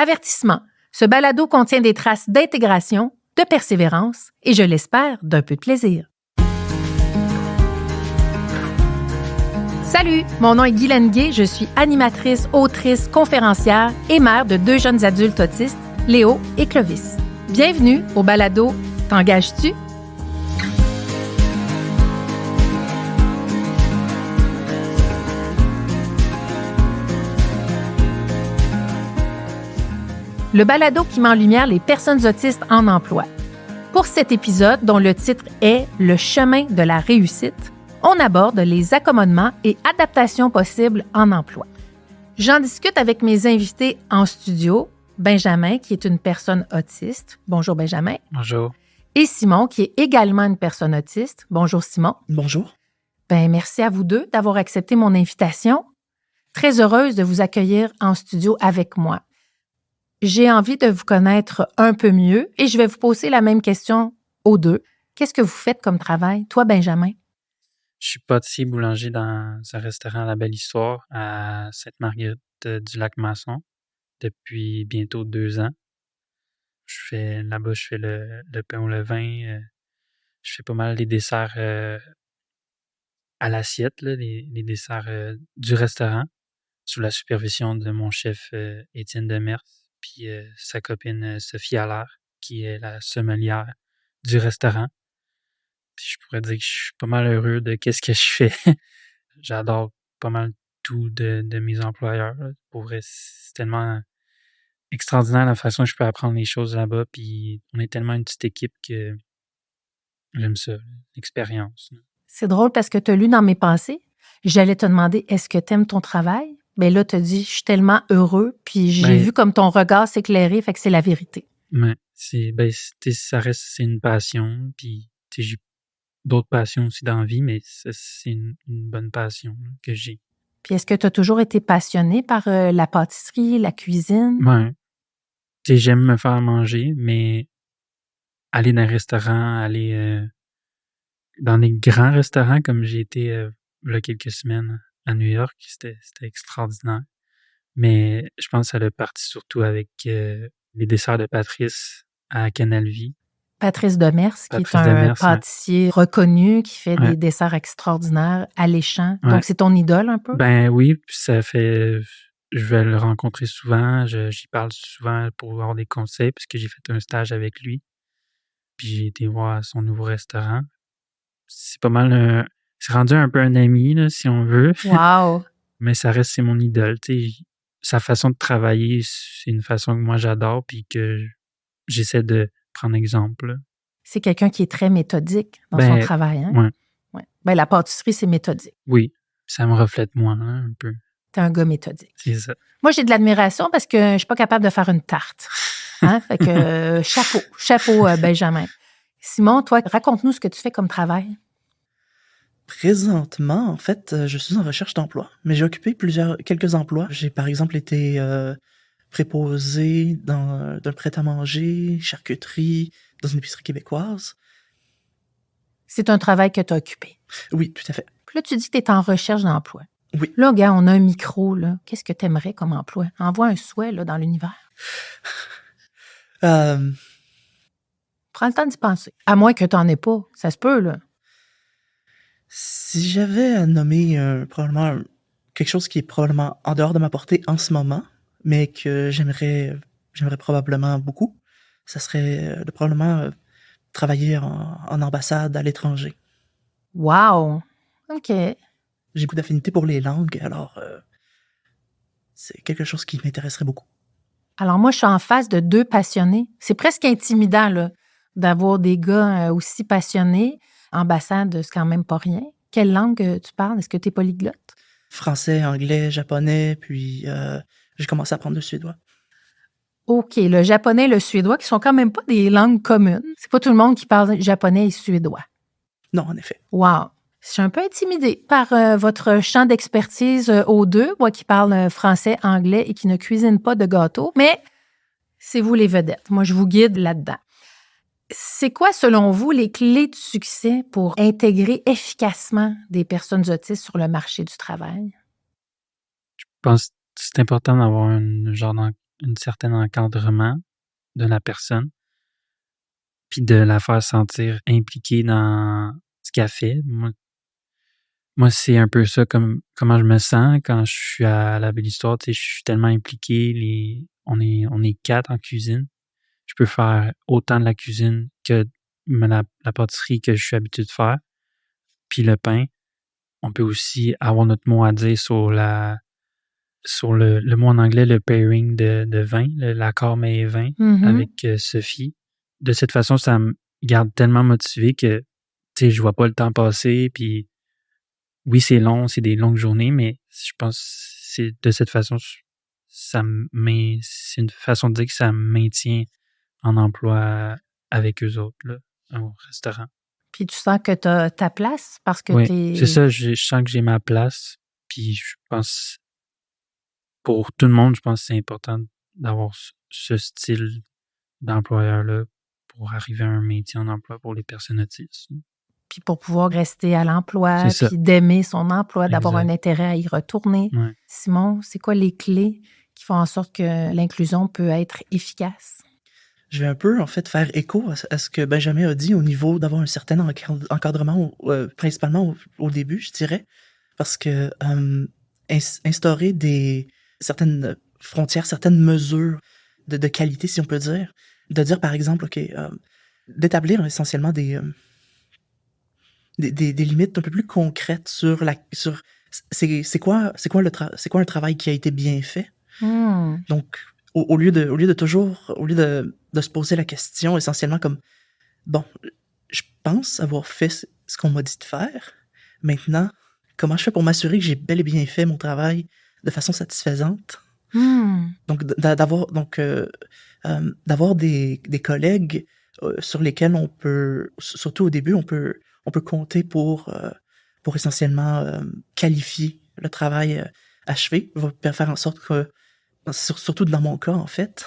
Avertissement. Ce balado contient des traces d'intégration, de persévérance et, je l'espère, d'un peu de plaisir. Salut, mon nom est Guylaine Gay, je suis animatrice, autrice, conférencière et mère de 2 jeunes adultes autistes, Léo et Clovis. Bienvenue au balado T'engages-tu? Le balado qui met en lumière les personnes autistes en emploi. Pour cet épisode, dont le titre est « Le chemin de la réussite », on aborde les accommodements et adaptations possibles en emploi. J'en discute avec mes invités en studio, Benjamin, qui est une personne autiste. Bonjour, Benjamin. Bonjour. Et Simon, qui est également une personne autiste. Bonjour, Simon. Bonjour. Merci à vous deux d'avoir accepté mon invitation. Très heureuse de vous accueillir en studio avec moi. J'ai envie de vous connaître un peu mieux et je vais vous poser la même question aux deux. Qu'est-ce que vous faites comme travail? Toi, Benjamin? Je suis pâtissier boulanger dans un restaurant à La Belle Histoire à Sainte-Marguerite-du-Lac-Masson depuis bientôt 2 ans. Je fais le pain au levain. Je fais pas mal les desserts à l'assiette, là, les desserts du restaurant, sous la supervision de mon chef Étienne Demers, puis sa copine Sophie Allaire, qui est la sommelière du restaurant. Puis je pourrais dire que je suis pas mal heureux de qu'est-ce que je fais. J'adore pas mal tout de mes employeurs. Là. Pour vrai, c'est tellement extraordinaire la façon que je peux apprendre les choses là-bas. Puis on est tellement une petite équipe que j'aime ça, l'expérience. C'est drôle parce que tu as lu dans mes pensées. J'allais te demander, est-ce que tu aimes ton travail? Bien là, tu as dit, je suis tellement heureux. Puis j'ai vu comme ton regard s'éclairer, fait que c'est la vérité. Ouais, ça reste, c'est une passion. Puis j'ai d'autres passions aussi dans la vie, mais ça, c'est une bonne passion là, que j'ai. Puis est-ce que tu as toujours été passionné par la pâtisserie, la cuisine? Ouais. J'aime me faire manger, mais aller dans un restaurant, aller dans des grands restaurants comme j'ai été il y a quelques semaines à New York, c'était extraordinaire. Mais je pense que ça a parti surtout avec les desserts de Patrice à Canal Vie. Patrice Demers, qui est un pâtissier reconnu, qui fait des desserts extraordinaires, alléchants. Ouais. Donc, c'est ton idole un peu? Ben oui, ça fait... Je vais le rencontrer souvent, j'y parle souvent pour avoir des conseils, puisque j'ai fait un stage avec lui. Puis j'ai été voir son nouveau restaurant. C'est pas mal c'est rendu un peu un ami, là, si on veut. Wow! Mais ça reste, c'est mon idole. Sa façon de travailler, c'est une façon que moi j'adore, puis que j'essaie de prendre exemple. C'est quelqu'un qui est très méthodique dans son travail, hein? Ouais. Ben, la pâtisserie, c'est méthodique. Oui, ça me reflète moi, hein, un peu. T'es un gars méthodique. C'est ça. Moi, j'ai de l'admiration parce que je suis pas capable de faire une tarte. Hein? Fait que chapeau, Benjamin. Simon, toi, raconte-nous ce que tu fais comme travail. Présentement, en fait, je suis en recherche d'emploi, mais j'ai occupé quelques emplois. J'ai par exemple été préposé dans d'un prêt-à-manger, charcuterie, dans une épicerie québécoise. C'est un travail que tu as occupé. Oui, tout à fait. Puis là, tu dis que tu es en recherche d'emploi. Oui. Là, gars, on a un micro, là. Qu'est-ce que tu aimerais comme emploi? Envoie un souhait, là, dans l'univers. Prends le temps d'y penser. À moins que tu n'en aies pas. Ça se peut, là. Si j'avais à nommer probablement quelque chose qui est probablement en dehors de ma portée en ce moment, mais que j'aimerais probablement beaucoup, ça serait de probablement travailler en ambassade à l'étranger. Wow! OK. J'ai beaucoup d'affinité pour les langues, alors c'est quelque chose qui m'intéresserait beaucoup. Alors moi, je suis en face de 2 passionnés. C'est presque intimidant, là, d'avoir des gars aussi passionnés. Ambassade, c'est quand même pas rien. Quelle langue tu parles? Est-ce que tu es polyglotte? Français, anglais, japonais, puis j'ai commencé à apprendre le suédois. OK, le japonais et le suédois, qui sont quand même pas des langues communes. C'est pas tout le monde qui parle japonais et suédois. Non, en effet. Wow! Je suis un peu intimidée par votre champ d'expertise aux deux, moi qui parle français, anglais et qui ne cuisine pas de gâteau, mais c'est vous les vedettes. Moi, je vous guide là-dedans. C'est quoi, selon vous, les clés du succès pour intégrer efficacement des personnes autistes sur le marché du travail? Je pense que c'est important d'avoir un certain encadrement de la personne, puis de la faire sentir impliquée dans ce qu'elle fait. Moi, c'est un peu ça comment je me sens quand je suis à la Belle Histoire. Tu sais, je suis tellement impliqué. On est 4 en cuisine. Je peux faire autant de la cuisine que la pâtisserie que je suis habitué de faire. Puis le pain, on peut aussi avoir notre mot à dire sur le mot en anglais, le pairing de vin, l'accord mets et vin avec Sophie. De cette façon, ça me garde tellement motivé que, tu sais, je vois pas le temps passer. Puis oui, c'est long, c'est des longues journées, mais je pense que c'est de cette façon, c'est une façon de dire que ça me maintient en emploi avec eux autres, là, au restaurant. Puis tu sens que tu as ta place parce que Oui, c'est ça, je sens que j'ai ma place. Puis je pense, pour tout le monde, je pense que c'est important d'avoir ce style d'employeur-là pour arriver à un maintien en emploi pour les personnes autistes. Puis pour pouvoir rester à l'emploi, C'est ça. puis d'aimer son emploi, d'avoir Exact. un intérêt à y retourner. Ouais. Simon, c'est quoi les clés qui font en sorte que l'inclusion peut être efficace? Je vais un peu, en fait, faire écho à ce que Benjamin a dit au niveau d'avoir un certain encadrement, principalement au début, je dirais. Parce que instaurer certaines frontières, certaines mesures de qualité, si on peut dire, de dire, par exemple, OK, d'établir essentiellement des limites un peu plus concrètes sur c'est quoi un travail qui a été bien fait. Donc, au lieu de se poser la question essentiellement comme, bon, je pense avoir fait ce qu'on m'a dit de faire. Maintenant, comment je fais pour m'assurer que j'ai bel et bien fait mon travail de façon satisfaisante? Donc, d'avoir des collègues sur lesquels on peut, surtout au début, on peut compter pour essentiellement qualifier le travail achevé, va faire en sorte que, surtout dans mon cas, en fait,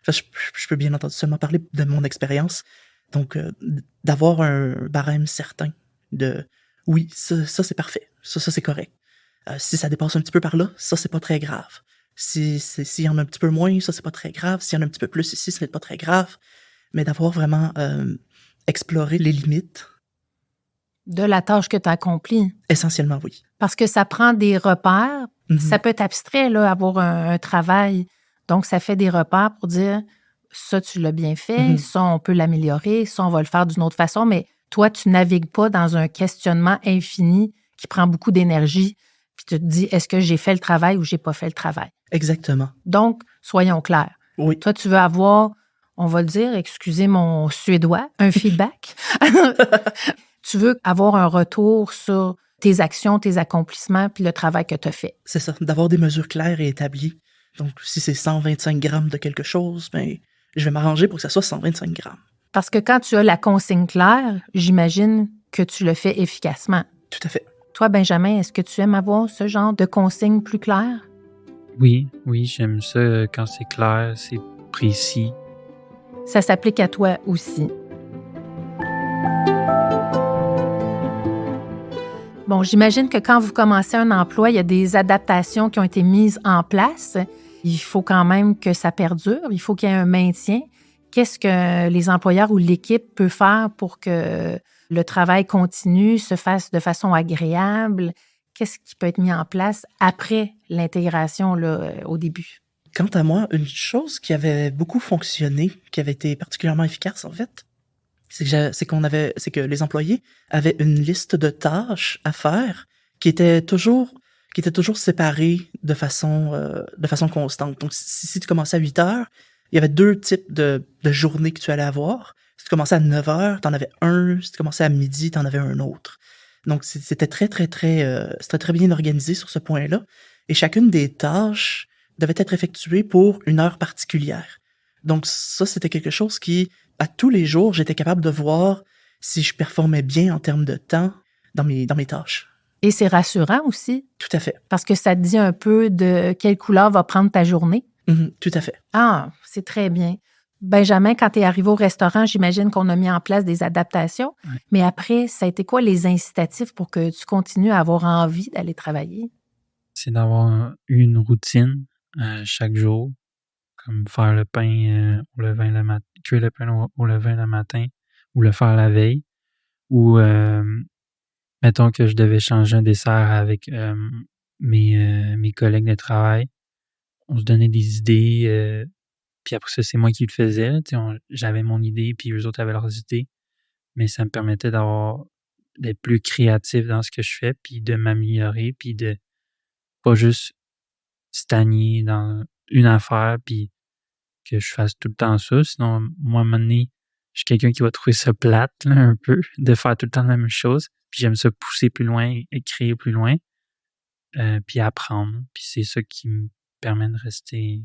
je peux bien entendu seulement parler de mon expérience, donc d'avoir un barème certain de oui, ça c'est parfait, ça c'est correct. Si ça dépasse un petit peu par là, ça c'est pas très grave. S'il y en a un petit peu moins, ça c'est pas très grave. S'il y en a un petit peu plus ici, ce n'est pas très grave. Mais d'avoir vraiment exploré les limites. De la tâche que tu as accomplie. Essentiellement, oui. Parce que ça prend des repères. Ça peut être abstrait, là, avoir un travail. Donc, ça fait des repères pour dire, ça, tu l'as bien fait, ça, on peut l'améliorer, ça, on va le faire d'une autre façon. Mais toi, tu navigues pas dans un questionnement infini qui prend beaucoup d'énergie. Puis tu te dis, est-ce que j'ai fait le travail ou j'ai pas fait le travail? Exactement. Donc, soyons clairs. Oui. Toi, tu veux avoir, on va le dire, excusez mon suédois, un feedback. Tu veux avoir un retour sur tes actions, tes accomplissements, puis le travail que tu as fait. C'est ça, d'avoir des mesures claires et établies. Donc, si c'est 125 grammes de quelque chose, ben, je vais m'arranger pour que ça soit 125 grammes. Parce que quand tu as la consigne claire, j'imagine que tu le fais efficacement. Tout à fait. Toi, Benjamin, est-ce que tu aimes avoir ce genre de consigne plus claire? Oui, j'aime ça quand c'est clair, c'est précis. Ça s'applique à toi aussi. Bon, j'imagine que quand vous commencez un emploi, il y a des adaptations qui ont été mises en place. Il faut quand même que ça perdure, il faut qu'il y ait un maintien. Qu'est-ce que les employeurs ou l'équipe peut faire pour que le travail continue, se fasse de façon agréable? Qu'est-ce qui peut être mis en place après l'intégration là, au début? Quant à moi, une chose qui avait beaucoup fonctionné, qui avait été particulièrement efficace en fait, c'est que les employés avaient une liste de tâches à faire qui était toujours séparée de façon constante. Donc, si tu commençais à 8 heures, il y avait 2 types de journées que tu allais avoir. Si tu commençais à 9 heures, t'en avais un. Si tu commençais à midi, t'en avais un autre. Donc, c'était très bien organisé sur ce point-là. Et chacune des tâches devait être effectuée pour une heure particulière. Donc, ça, c'était quelque chose qui, à tous les jours, j'étais capable de voir si je performais bien en termes de temps dans mes tâches. Et c'est rassurant aussi. Tout à fait. Parce que ça te dit un peu de quelle couleur va prendre ta journée. Tout à fait. Ah, c'est très bien. Benjamin, quand tu es arrivé au restaurant, j'imagine qu'on a mis en place des adaptations. Ouais. Mais après, ça a été quoi les incitatifs pour que tu continues à avoir envie d'aller travailler? C'est d'avoir une routine chaque jour. comme faire le pain au levain le matin, cuire le pain au levain le matin, ou le faire la veille, ou mettons que je devais changer un dessert avec mes collègues de travail. On se donnait des idées, puis après ça, c'est moi qui le faisais. Là, j'avais mon idée, puis eux autres avaient leurs idées. Mais ça me permettait d'être plus créatif dans ce que je fais, puis de m'améliorer, puis de pas juste stagner dans une affaire, puis que je fasse tout le temps ça. Sinon, moi, à un moment donné, je suis quelqu'un qui va trouver ça plate, là, un peu, de faire tout le temps la même chose. Puis j'aime ça pousser plus loin et créer plus loin, puis apprendre. Puis c'est ça qui me permet de rester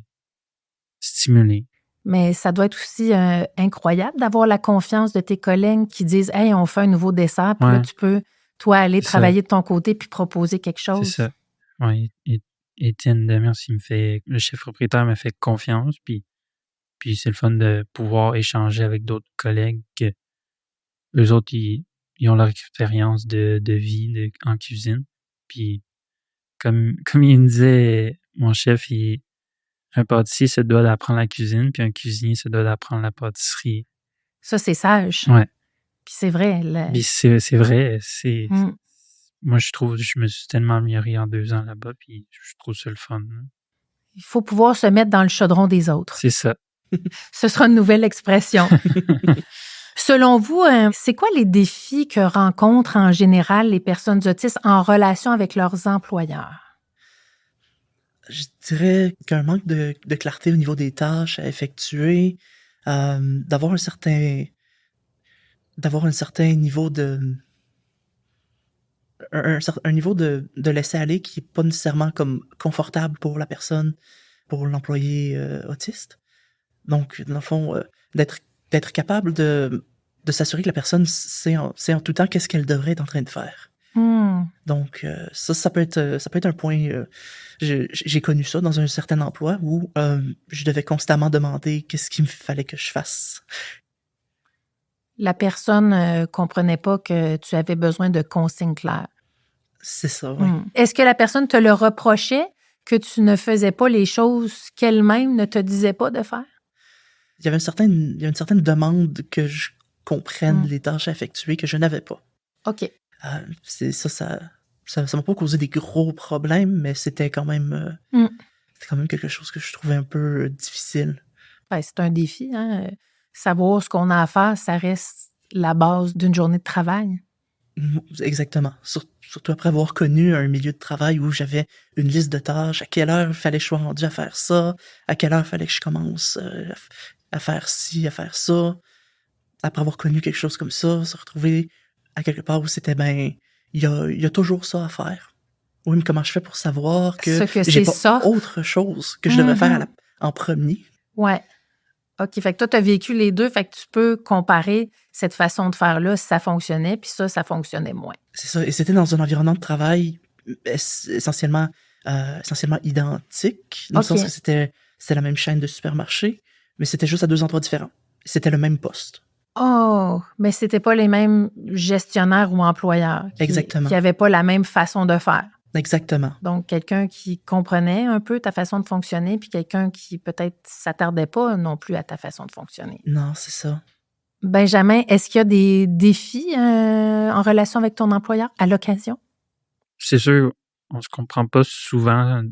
stimulé. Mais ça doit être aussi incroyable d'avoir la confiance de tes collègues qui disent « Hey, on fait un nouveau dessert », puis là, tu peux, toi, aller travailler de ton côté puis proposer quelque chose. C'est ça. Oui, Étienne Demers, le chef propriétaire me fait confiance, puis c'est le fun de pouvoir échanger avec d'autres collègues que eux autres, ils ont leur expérience de vie en cuisine. Puis comme il me disait, mon chef, un pâtissier se doit d'apprendre la cuisine, puis un cuisinier se doit d'apprendre la pâtisserie. Ça, c'est sage. Ouais. Puis c'est vrai. Puis c'est vrai. Moi, je me suis tellement amélioré en 2 ans là-bas, puis je trouve ça le fun. Hein. Il faut pouvoir se mettre dans le chaudron des autres. C'est ça. Ce sera une nouvelle expression. Selon vous, c'est quoi les défis que rencontrent en général les personnes autistes en relation avec leurs employeurs? Je dirais qu'un manque de clarté au niveau des tâches à effectuer, d'avoir un certain niveau de un niveau de laisser-aller qui est pas nécessairement comme confortable pour la personne, pour l'employé autiste. Donc, dans le fond, d'être capable de s'assurer que la personne sait en tout temps qu'est-ce qu'elle devrait être en train de faire. Donc, ça peut être un point. J'ai connu ça dans un certain emploi où je devais constamment demander qu'est-ce qu'il me fallait que je fasse. La personne comprenait pas que tu avais besoin de consignes claires. C'est ça, oui. Est-ce que la personne te le reprochait que tu ne faisais pas les choses qu'elle-même ne te disait pas de faire? Il y avait une certaine demande que je comprenne les tâches à effectuer que je n'avais pas. OK. Ça m'a pas causé des gros problèmes, mais c'était quand même quelque chose que je trouvais un peu difficile. Ben, c'est un défi, hein. Savoir ce qu'on a à faire, ça reste la base d'une journée de travail. Exactement. Surtout après avoir connu un milieu de travail où j'avais une liste de tâches, à quelle heure il fallait que je sois rendu à faire ça, à quelle heure il fallait que je commence à faire ci, à faire ça. Après avoir connu quelque chose comme ça, se retrouver à quelque part où c'était il y a toujours ça à faire. Oui, mais comment je fais pour savoir que j'ai pas autre chose que je devrais faire en premier? Ouais. OK, fait que toi, tu as vécu les deux, fait que tu peux comparer cette façon de faire-là, si ça fonctionnait, puis ça fonctionnait moins. C'est ça, et c'était dans un environnement de travail essentiellement identique, dans le sens que c'était la même chaîne de supermarchés, mais c'était juste à 2 endroits différents. C'était le même poste. Oh, mais c'était pas les mêmes gestionnaires ou employeurs Exactement. Qui n'avaient pas la même façon de faire. Exactement. Donc, quelqu'un qui comprenait un peu ta façon de fonctionner, puis quelqu'un qui peut-être s'attardait pas non plus à ta façon de fonctionner. Non, c'est ça. Benjamin, est-ce qu'il y a des défis en relation avec ton employeur à l'occasion? C'est sûr, on se comprend pas souvent,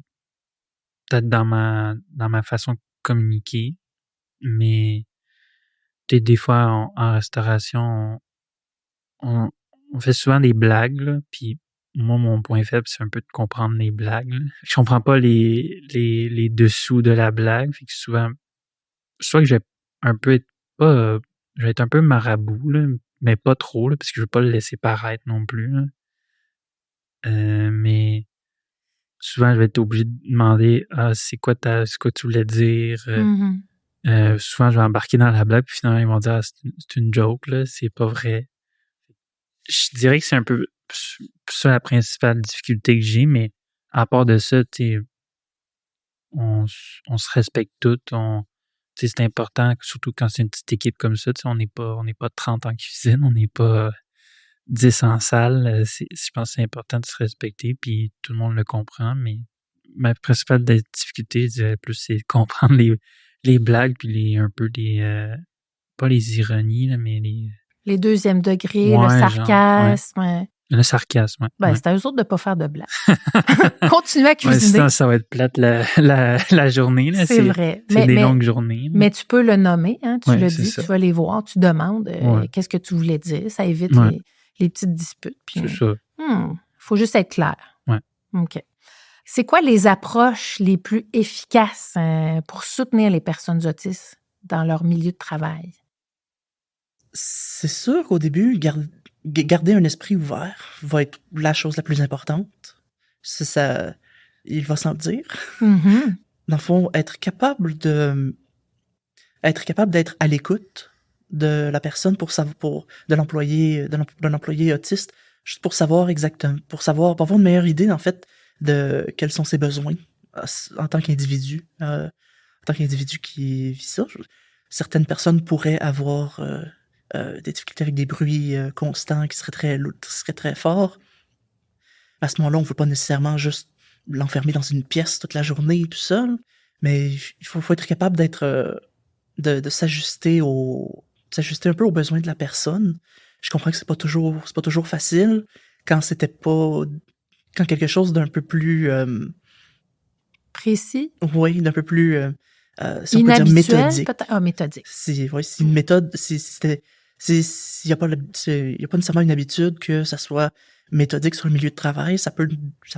peut-être dans ma façon de communiquer, mais des fois en restauration, on fait souvent des blagues, là, puis moi, mon point faible, c'est un peu de comprendre les blagues. Là. Je comprends pas les dessous de la blague. Fait que souvent, soit que je vais être un peu marabout, là, mais pas trop, là, parce que je veux pas le laisser paraître non plus. Là. Mais souvent, je vais être obligé de demander c'est quoi tu voulais dire. Souvent, je vais embarquer dans la blague, puis finalement, ils vont dire c'est une joke, là, c'est pas vrai. Je dirais que c'est un peu ça la principale difficulté que j'ai, mais à part de ça, on se respecte toutes. C'est important, surtout quand c'est une petite équipe comme ça, on n'est pas 30 en cuisine, on n'est pas 10 en salle. Je pense que c'est important de se respecter, puis tout le monde le comprend, mais ma principale difficulté, je dirais plus, c'est comprendre les blagues, puis un peu pas les ironies, là, mais Les deuxième degrés, le Ouais, genre, sarcasme. le sarcasme, ouais. C'est à eux autres de ne pas faire de blagues. Continuez à Ouais, cuisiner. sinon, ça va être plate la journée. Là. C'est vrai. C'est des longues journées. Là. Mais tu peux le nommer, hein, tu Ouais, le c'est dis, ça. tu vas les voir, tu demandes Ouais. qu'est-ce que tu voulais dire. Ça évite Ouais. les petites disputes. Puis, C'est ça. faut juste être clair. Ouais. OK. C'est quoi les approches les plus efficaces pour soutenir les personnes autistes dans leur milieu de travail? C'est sûr qu'au début, garder un esprit ouvert va être la chose la plus importante. Ça, il va s'en dire. Mm-hmm. Dans le fond, être capable d'être à l'écoute de la personne de l'employé autiste, juste pour savoir exactement, pour avoir une meilleure idée, en fait, de quels sont ses besoins en tant qu'individu, qui vit ça. Certaines personnes pourraient avoir des difficultés avec des bruits constants qui seraient très forts. À ce moment-là, on ne veut pas nécessairement juste l'enfermer dans une pièce toute la journée tout seul, mais il faut être capable de s'ajuster un peu aux besoins de la personne. Je comprends que c'est pas toujours facile quand quelque chose d'un peu plus précis, oui, d'un peu plus si on peut dire méthodique. Méthodique. Si une méthode, s'il y a pas nécessairement une habitude que ça soit méthodique sur le milieu de travail, ça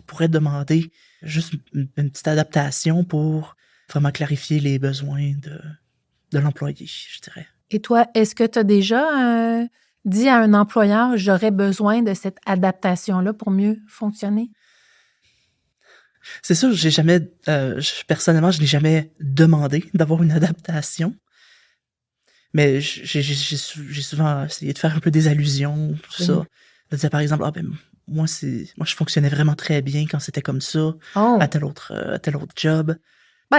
pourrait demander juste une petite adaptation pour vraiment clarifier les besoins de l'employé, je dirais. Et toi, est-ce que tu as déjà dit à un employeur, j'aurais besoin de cette adaptation-là pour mieux fonctionner? C'est sûr, personnellement, je n'ai jamais demandé d'avoir une adaptation. Mais j'ai souvent essayé de faire un peu des allusions, tout ça. De dire, par exemple, moi, je fonctionnais vraiment très bien quand c'était comme ça, à tel autre job.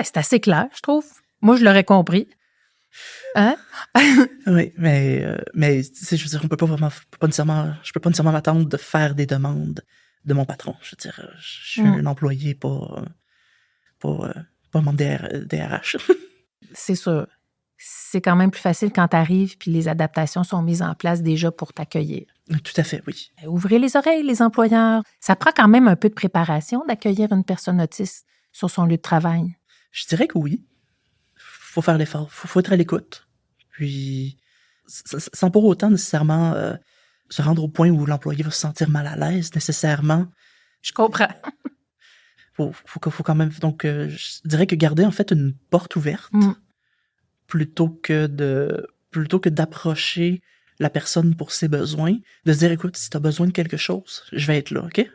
C'est assez clair, je trouve. Moi, je l'aurais compris. Hein? Oui, mais je veux dire, je peux pas nécessairement m'attendre de faire des demandes de mon patron. Je veux dire, je suis un employé, pas un membre des RH. C'est sûr. C'est quand même plus facile quand tu arrives puis les adaptations sont mises en place déjà pour t'accueillir. Tout à fait, oui. Ouvrez les oreilles, les employeurs. Ça prend quand même un peu de préparation d'accueillir une personne autiste sur son lieu de travail. Je dirais que oui. Faut faire l'effort. Faut être à l'écoute. Puis, sans pour autant nécessairement se rendre au point où l'employé va se sentir mal à l'aise, nécessairement. Je comprends. Faut quand même... Donc, je dirais que garder, en fait, une porte ouverte plutôt que d'approcher la personne pour ses besoins, de se dire, écoute, si tu as besoin de quelque chose, je vais être là, OK?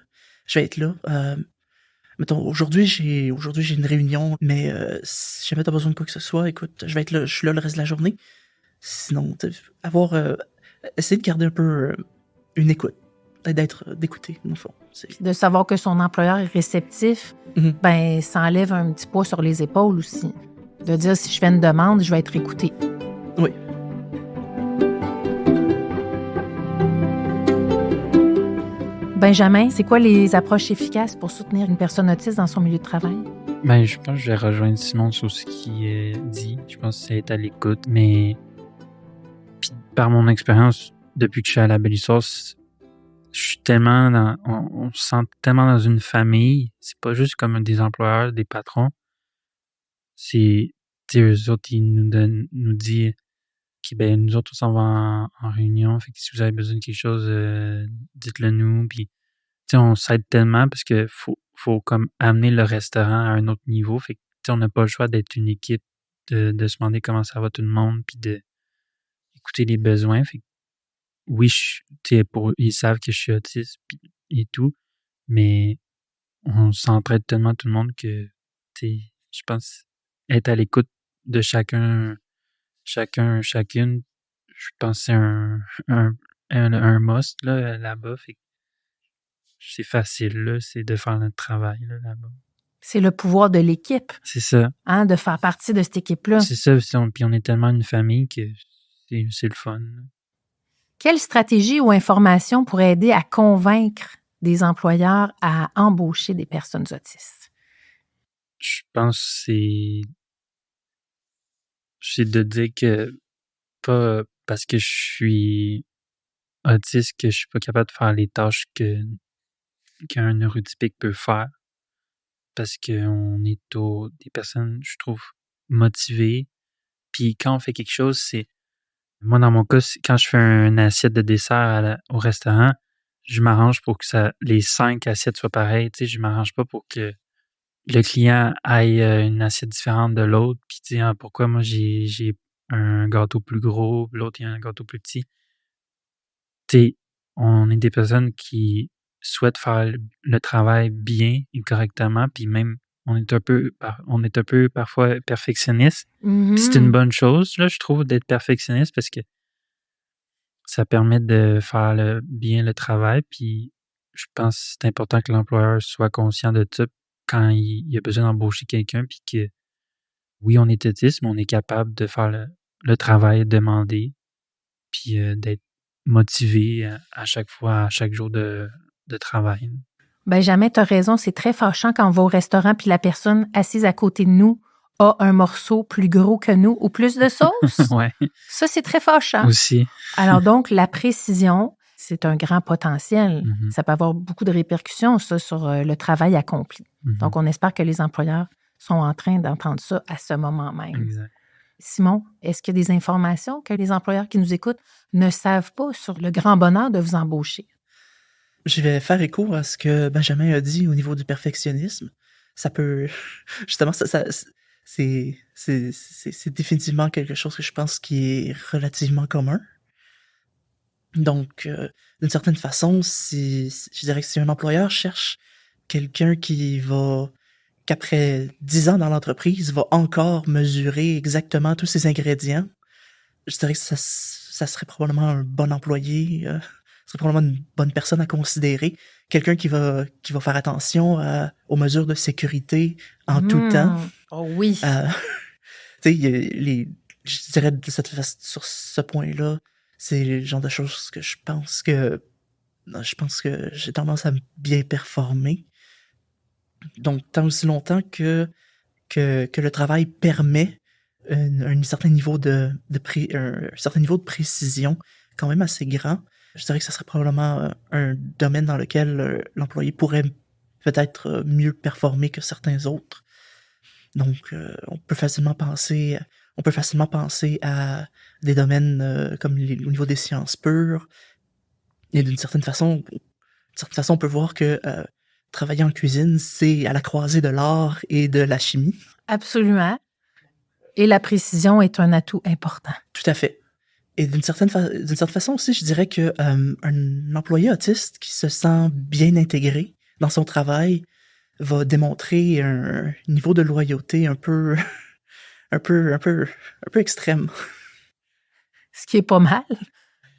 Je vais être là. Mettons, aujourd'hui, j'ai une réunion, mais si jamais tu as besoin de quoi que ce soit, écoute, je vais être là, je suis là le reste de la journée. Sinon, essayer de garder un peu une écoute, d'écouter, dans le fond. De savoir que son employeur est réceptif, ça enlève un petit poids sur les épaules aussi. De dire, si je fais une demande, je vais être écouté. Oui. Benjamin, c'est quoi les approches efficaces pour soutenir une personne autiste dans son milieu de travail? Je pense que je vais rejoindre Simon sur ce qu'il dit. Je pense que c'est être à l'écoute. Mais puis, par mon expérience, depuis que je suis à la Belle Histoire, je suis tellement on se sent tellement dans une famille. C'est pas juste comme des employeurs, des patrons. C'est, eux autres, ils nous disent que nous autres, on s'en va en réunion. Fait que si vous avez besoin de quelque chose, dites-le nous. Puis, on s'aide tellement parce que faut comme amener le restaurant à un autre niveau. Fait que, on n'a pas le choix d'être une équipe, de se demander comment ça va tout le monde, puis de écouter les besoins. Fait que, oui, ils savent que je suis autiste et tout, mais on s'entraide tellement tout le monde que, je pense, être à l'écoute de chacune, je pense que c'est un must là-bas. Fait que c'est facile, là, c'est de faire notre travail là-bas. C'est le pouvoir de l'équipe. C'est ça. Hein, de faire partie de cette équipe-là. C'est ça, puis on est tellement une famille que c'est le fun. Quelle stratégie ou information pourrait aider à convaincre des employeurs à embaucher des personnes autistes? Je pense que c'est c'est de dire que pas parce que je suis autiste que je suis pas capable de faire les tâches qu'un neurotypique peut faire. Parce qu'on est des personnes, je trouve, motivées. Puis quand on fait quelque chose, moi, dans mon cas, quand je fais une assiette de dessert au restaurant, je m'arrange pour que les 5 assiettes soient pareilles. Tu sais, je m'arrange pas pour que le client aille une assiette différente de l'autre. Puis tu sais, pourquoi moi j'ai un gâteau plus gros, puis l'autre il y a un gâteau plus petit. Tu sais, on est des personnes qui souhaitent faire le travail bien et correctement, puis même on est un peu parfois perfectionniste. Puis c'est une bonne chose, là, je trouve, d'être perfectionniste parce que ça permet de faire bien le travail. Puis je pense que c'est important que l'employeur soit conscient de ça quand il a besoin d'embaucher quelqu'un, puis que oui, on est autiste, mais on est capable de faire le travail demandé, puis d'être motivé à chaque fois, à chaque jour de travail. Benjamin, tu as raison, c'est très fâchant quand on va au restaurant puis la personne assise à côté de nous a un morceau plus gros que nous ou plus de sauce. Ouais. Ça, c'est très fâchant. Aussi. Alors donc, la précision, c'est un grand potentiel. Mm-hmm. Ça peut avoir beaucoup de répercussions, ça, sur le travail accompli. Mm-hmm. Donc, on espère que les employeurs sont en train d'entendre ça à ce moment même. Exact. Simon, est-ce qu'il y a des informations que les employeurs qui nous écoutent ne savent pas sur le grand bonheur de vous embaucher? Je vais faire écho à ce que Benjamin a dit au niveau du perfectionnisme. Ça peut... Justement, c'est définitivement quelque chose que je pense qui est relativement commun. Donc, d'une certaine façon, je dirais que si un employeur cherche quelqu'un qu'après 10 ans dans l'entreprise, va encore mesurer exactement tous ses ingrédients, je dirais que ça serait probablement un bon employé, serait probablement une bonne personne à considérer. Quelqu'un qui va faire attention aux mesures de sécurité en tout temps. Oh oui. Tu sais, je dirais sur ce point-là, c'est le genre de choses que je pense que j'ai tendance à bien performer. Donc, tant aussi longtemps que le travail permet un certain niveau de précision quand même assez grand, je dirais que ça serait probablement un domaine dans lequel l'employé pourrait peut-être mieux performer que certains autres. Donc, on peut facilement penser à des domaines comme au niveau des sciences pures. Et d'une certaine façon, on peut voir que travailler en cuisine, c'est à la croisée de l'art et de la chimie. Absolument. Et la précision est un atout important. Tout à fait. Et d'une certaine façon aussi, je dirais que un employé autiste qui se sent bien intégré dans son travail va démontrer un niveau de loyauté un peu extrême. Ce qui est pas mal.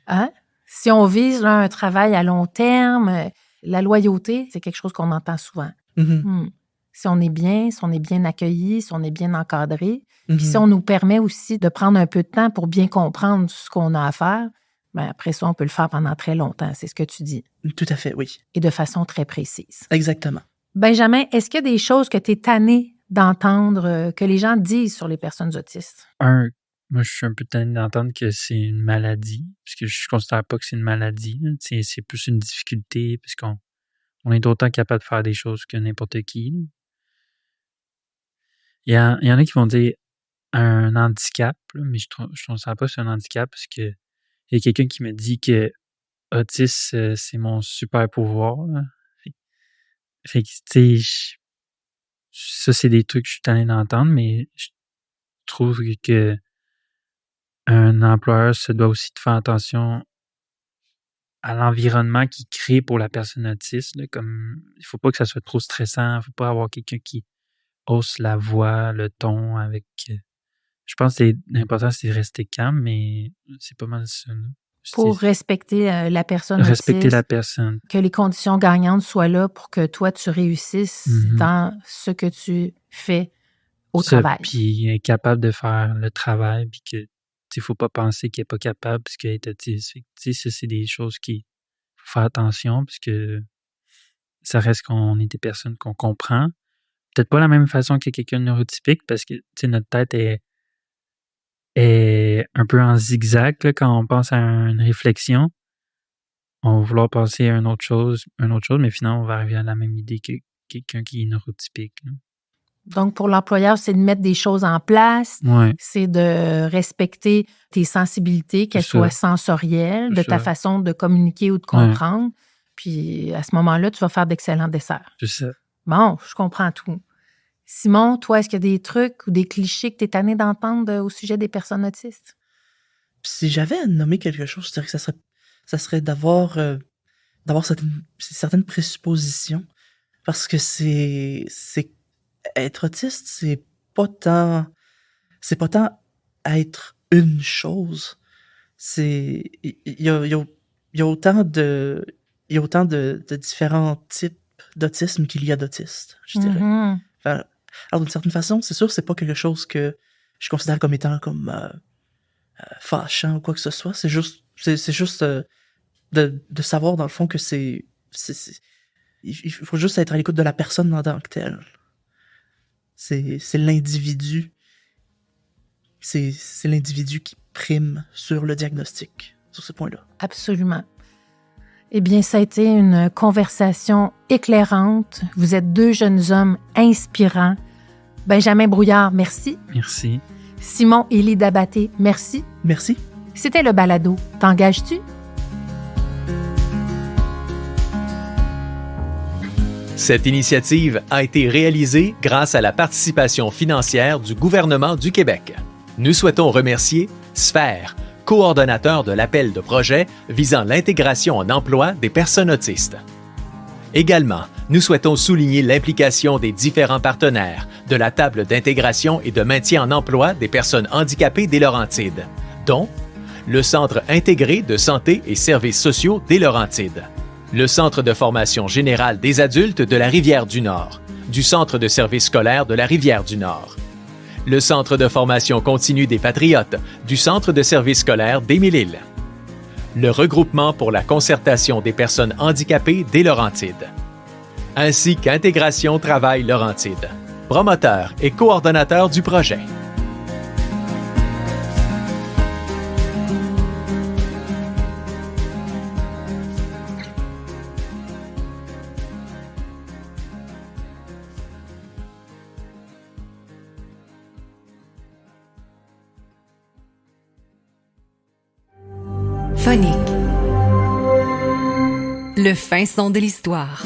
Hein? Si on vise là, un travail à long terme, la loyauté, c'est quelque chose qu'on entend souvent. Mm-hmm. Si on est bien accueilli, si on est bien encadré, puis si on nous permet aussi de prendre un peu de temps pour bien comprendre ce qu'on a à faire, ben après ça, on peut le faire pendant très longtemps, c'est ce que tu dis. Tout à fait, oui. Et de façon très précise. Exactement. Benjamin, est-ce qu'il y a des choses que tu es tanné d'entendre, que les gens disent sur les personnes autistes? Moi, je suis un peu tanné d'entendre que c'est une maladie, puisque je ne considère pas que c'est une maladie. C'est plus une difficulté, puisqu'on est autant capable de faire des choses que n'importe qui. Il y en a qui vont dire un handicap, là, mais je trouve ça pas c'est un handicap, parce que il y a quelqu'un qui me dit que autisme, c'est mon super pouvoir. Là. Fait que, tu sais, ça, c'est des trucs que je suis tanné d'entendre, mais je trouve que un employeur se doit aussi de faire attention à l'environnement qu'il crée pour la personne autiste. Là, comme, il faut pas que ça soit trop stressant, il faut pas avoir quelqu'un qui hausse la voix, le ton avec... je pense que l'important, c'est de rester calme, mais c'est pas mal ça. Là. Pour respecter la personne respecter autiste, la personne. que les conditions gagnantes soient là pour que toi, tu réussisses dans ce que tu fais au travail. Puis être capable de faire le travail, puis que il faut pas penser qu'il est pas capable parce qu'il est autiste. Ça, c'est des choses qu'il faut faire attention, parce que ça reste qu'on est des personnes qu'on comprend. Peut-être pas la même façon que quelqu'un de neurotypique, parce que notre tête est un peu en zigzag là, quand on pense à une réflexion. On va vouloir passer à une autre chose, mais finalement, on va arriver à la même idée que quelqu'un qui est neurotypique. Là. Donc, pour l'employeur, c'est de mettre des choses en place, Ouais, c'est de respecter tes sensibilités, qu'elles C'est ça. soient sensorielles, de C'est ta ça. façon de communiquer ou de comprendre. Puis, à ce moment-là, tu vas faire d'excellents desserts. C'est ça. Bon, je comprends tout. Simon, toi, est-ce qu'il y a des trucs ou des clichés que tu es tanné d'entendre au sujet des personnes autistes? Puis si j'avais à nommer quelque chose, je dirais que ça serait d'avoir certaines présuppositions. Parce que être autiste, c'est pas tant être une chose. Il y a autant de différents types d'autisme qu'il y a d'autistes, je dirais. Mhm. Enfin, alors d'une certaine façon, c'est sûr, c'est pas quelque chose que je considère comme étant comme fâchant ou quoi que ce soit. C'est juste de savoir dans le fond que il faut juste être à l'écoute de la personne en tant que telle. C'est l'individu. C'est l'individu qui prime sur le diagnostic, sur ce point-là. Absolument. Eh bien, ça a été une conversation éclairante. Vous êtes deux jeunes hommes inspirants. Benjamin Brouillard, merci. Merci. Simon Élie Dabaté, merci. Merci. C'était le balado. T'engages-tu? Cette initiative a été réalisée grâce à la participation financière du gouvernement du Québec. Nous souhaitons remercier Sphère, coordonnateur de l'appel de projet visant l'intégration en emploi des personnes autistes. Également, nous souhaitons souligner l'implication des différents partenaires de la table d'intégration et de maintien en emploi des personnes handicapées des Laurentides, dont le Centre intégré de santé et services sociaux des Laurentides, le Centre de formation générale des adultes de la Rivière-du-Nord, du Centre de services scolaires de la Rivière-du-Nord, le Centre de formation continue des Patriotes du Centre de services scolaires d'Émile-Île, le Regroupement pour la concertation des personnes handicapées des Laurentides, ainsi qu'Intégration Travail Laurentides, promoteur et coordonnateur du projet. Phonique. Le fin son de l'histoire.